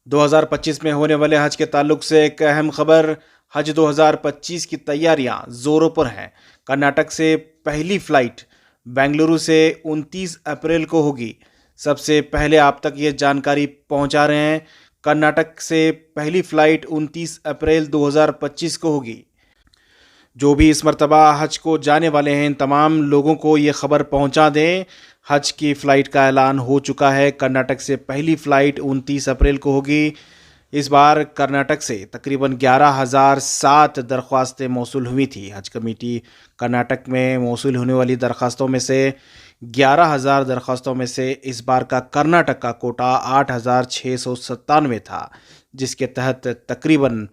2025 में होने वाले हज के ताल्लुक से एक अहम खबर। हज 2025 की तैयारियां जोरों पर हैं। कर्नाटक से पहली फ्लाइट बेंगलुरु से 29 अप्रैल को होगी। सबसे पहले आप तक ये जानकारी पहुंचा रहे हैं। कर्नाटक से पहली फ्लाइट 29 अप्रैल 2025 को होगी। जो भी इस मरतबा हज को जाने वाले हैं, तमाम लोगों को ये खबर पहुंचा दें। हज की फ़्लाइट का ऐलान हो चुका है। कर्नाटक से पहली फ़्लाइट 29 अप्रैल को होगी। इस बार कर्नाटक से तकरीबन 11,007 दरख्वास्तें मौसूल हुई थी। हज कमेटी कर्नाटक में मौसूल होने वाली दरख्वास्तों में से 11,000 दरख्वास्तों में से इस बार का कर्नाटक का कोटा 8,697 था, जिसके तहत तकरीबन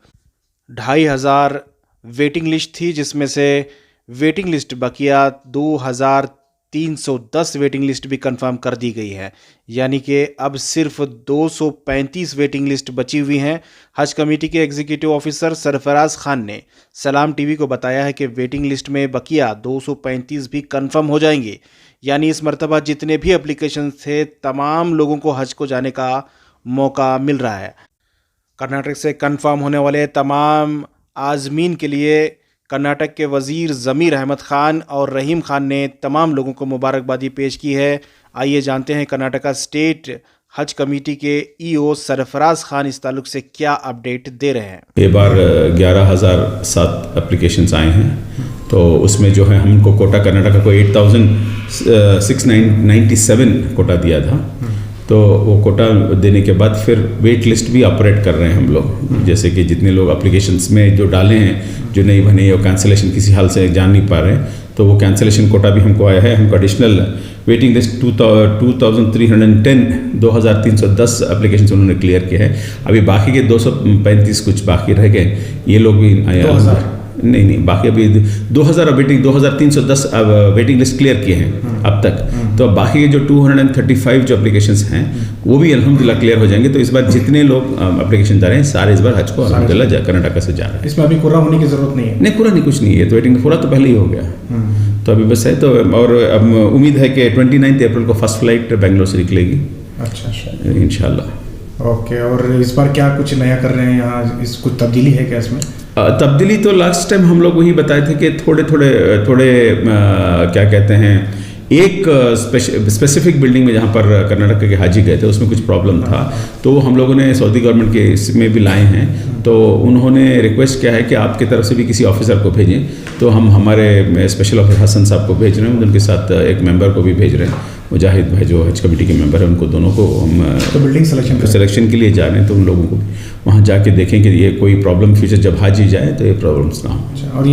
2,500 वेटिंग लिस्ट थी, जिसमें से वेटिंग लिस्ट बकिया 2,310 वेटिंग लिस्ट भी कंफर्म कर दी गई है। यानी कि अब सिर्फ 235 वेटिंग लिस्ट बची हुई हैं। हज कमेटी के एग्जीक्यूटिव ऑफिसर सरफराज खान ने सलाम टीवी को बताया है कि वेटिंग लिस्ट में बकिया 235 भी कंफर्म हो जाएंगे। यानी इस मरतबा जितने भी एप्लीकेशन थे, तमाम लोगों को हज को जाने का मौका मिल रहा है। कर्नाटक से कंफर्म होने वाले तमाम आज़मीन के लिए कर्नाटक के वज़ीर ज़मीर अहमद ख़ान और रहीम ख़ान ने तमाम लोगों को मुबारकबादी पेश की है। आइए जानते हैं कर्नाटका स्टेट हज कमेटी के ईओ सरफराज खान इस ताल्लुक से क्या अपडेट दे रहे हैं। ये बार 11,007 एप्लीकेशंस आए हैं, तो उसमें जो है हमको कोटा कर्नाटका को 8,697 कोटा दिया था। तो वो कोटा देने के बाद फिर वेट लिस्ट भी ऑपरेट कर रहे हैं हम लोग। जैसे कि जितने लोग एप्लीकेशंस में जो डाले हैं, जो नहीं बने या कैंसिलेशन किसी हाल से जान नहीं पा रहे हैं, तो वो कैंसिलेशन कोटा भी हमको आया है। हमको एडिशनल वेटिंग लिस्ट 2,310 एप्लीकेशन उन्होंने क्लियर किया है। अभी बाकी के 235 कुछ बाकी रह गए, ये लोग भी नहीं बाकी अभी 2,310 वेटिंग लिस्ट क्लियर किए हैं अब तक। तो बाकी के जो 235 जो एप्लीकेशंस हैं वो भी अल्हम्दुलिल्लाह क्लियर हो जाएंगे। तो इस बार जितने लोग एप्लीकेशन जा रहे हैं सारे इस बार हज को अल्हम्दुलिल्लाह कर्नाटक से जा रहे हैं। इसमें अभी पूरा होने की ज़रूरत नहीं है? नहीं, पूरा नहीं, कुछ नहीं है। तो वेटिंग पूरा तो पहले ही हो गया, तो अभी बस है। तो और अब उम्मीद है कि 29 अप्रैल को फर्स्ट फ्लाइट बेंगलोर से निकलेगी। अच्छा इंशाल्लाह। ओके, और इस बार क्या कुछ नया कर रहे हैं यहाँ? इस कुछ तब्दीली है क्या इसमें? तब्दीली तो लास्ट टाइम हम लोग वही बताए थे कि थोड़े क्या कहते हैं, एक स्पेसिफिक बिल्डिंग में जहाँ पर कर्नाटक के हाजी गए थे उसमें कुछ प्रॉब्लम था, तो हम लोगों ने सऊदी गवर्नमेंट के इसमें भी लाए हैं। तो उन्होंने रिक्वेस्ट किया है कि आपकी तरफ से भी किसी ऑफिसर को भेजें। तो हम हमारे स्पेशल ऑफिसर हसन साहब को भेज रहे हैं, उनके साथ एक मेंबर को भी भेज रहे हैं, मुजाहिद भाई जो हज कमेटी के मेंबर हैं, उनको दोनों को हम तो बिल्डिंग सिलेक्शन के लिए जा रहे हैं। तो उन लोगों को भी वहाँ जाके देखें कि ये कोई प्रॉब्लम फ्यूचर जब हाजी जाए तो ये प्रॉब्लम्स ना हो। और